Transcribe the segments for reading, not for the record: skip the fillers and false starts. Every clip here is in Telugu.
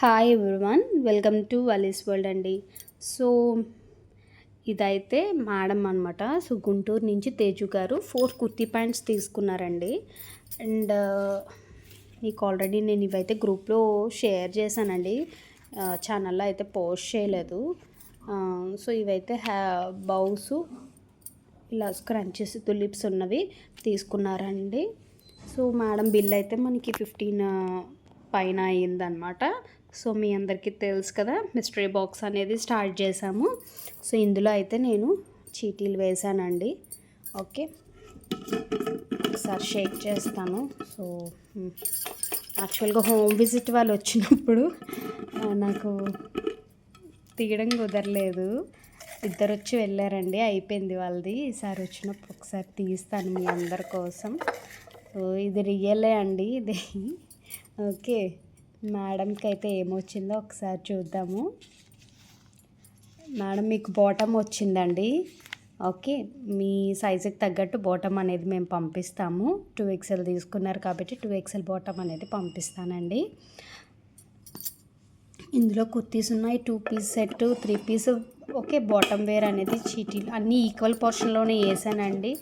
Hi everyone, welcome to Ali's world అండి. సో ఇదైతే మేడం అనమాట. సో గుంటూరు నుంచి తేజు గారు 4 కుర్తీ ప్యాంట్స్ తీసుకున్నారండి. అండ్ మీకు ఆల్రెడీ నేను ఇవైతే గ్రూప్లో షేర్ చేశానండి, ఛానల్లో అయితే పోస్ట్ చేయలేదు. సో ఇవైతే బౌసు ఇలా స్క్రంచెస్ తులిప్స్ ఉన్నవి తీసుకున్నారండి. సో మేడం బిల్ అయితే మనకి 15 పైన అయిందనమాట. సో మీ అందరికీ తెలుసు కదా, మిస్టరీ బాక్స్ అనేది స్టార్ట్ చేశాము. సో ఇందులో అయితే నేను చీటీలు వేసానండి. ఓకే, ఒకసారి షేక్ చేస్తాను. సో యాక్చువల్గా హోమ్ విజిట్ వాళ్ళు వచ్చినప్పుడు నాకు తీయడం కుదరలేదు. ఇద్దరు వచ్చి వెళ్ళారండి, అయిపోయింది వాళ్ళది. ఈసారి వచ్చినప్పుడు ఒకసారి తీస్తాను మీ అందరి కోసం. సో ఇది రియలే అండి ఇది. ఓకే, మేడంకి అయితే ఏమొచ్చిందో ఒకసారి చూద్దాము. మేడం మీకు బాటమ్ వచ్చిందండి. ఓకే, మీ సైజుకి తగ్గట్టు బాటమ్ అనేది మేము పంపిస్తాము. 2XL తీసుకున్నారు కాబట్టి 2XL బాటమ్ అనేది పంపిస్తానండి. ఇందులో కుర్తీస్ ఉన్నాయి, 2 piece set, 3 piece. Okay, bottom wear అనేది చీటీలు అన్నీ ఈక్వల్ పోర్షన్లోనే వేసానండి.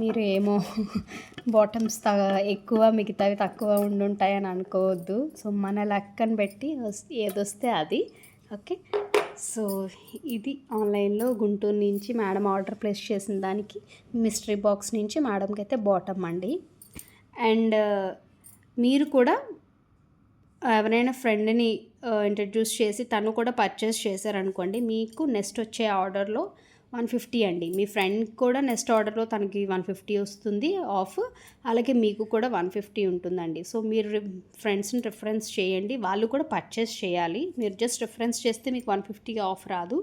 మీరు ఏమో బాటమ్స్ ఎక్కువ మిగతావి తక్కువ ఉండుంటాయని అనుకోవద్దు. సో మన లెక్కను బట్టి ఏదొస్తే అది. ఓకే, సో ఇది ఆన్లైన్లో గుంటూరు నుంచి మేడం ఆర్డర్ ప్లేస్ చేసిన దానికి మిస్టరీ బాక్స్ నుంచి మేడంకి అయితే బాటమ్ అండి. అండ్ మీరు కూడా ఎవరైనా ఫ్రెండ్ని ఇంట్రడ్యూస్ చేసి తను కూడా పర్చేస్ చేశారనుకోండి, మీకు నెక్స్ట్ వచ్చే ఆర్డర్లో 150 అండి. మీ ఫ్రెండ్ కూడా నెక్స్ట్ ఆర్డర్లో తనకి 150 వస్తుంది ఆఫ్, అలాగే మీకు కూడా 150 ఉంటుందండి. సో మీరు ఫ్రెండ్స్ని రిఫరెన్స్ చేయండి, వాళ్ళు కూడా పర్చేస్ చేయాలి. మీరు జస్ట్ రిఫరెన్స్ చేస్తే మీకు 150 ఆఫ్ రాదు.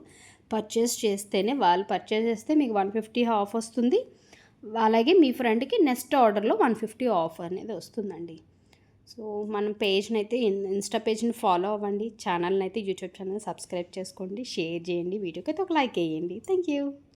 పర్చేస్ చేస్తేనే, వాళ్ళు పర్చేస్ చేస్తే మీకు 150 ఆఫ్ వస్తుంది. అలాగే మీ ఫ్రెండ్కి నెక్స్ట్ ఆర్డర్లో 150 ఆఫ్ అనేది వస్తుందండి. సో మనం పేజ్ని అయితే ఇన్స్టా పేజ్ని ఫాలో అవ్వండి, ఛానల్ని అయితే యూట్యూబ్ ఛానల్ సబ్స్క్రైబ్ చేసుకోండి, షేర్ చేయండి, వీడియోకి అయితే ఒక లైక్ వేయండి. Thank you.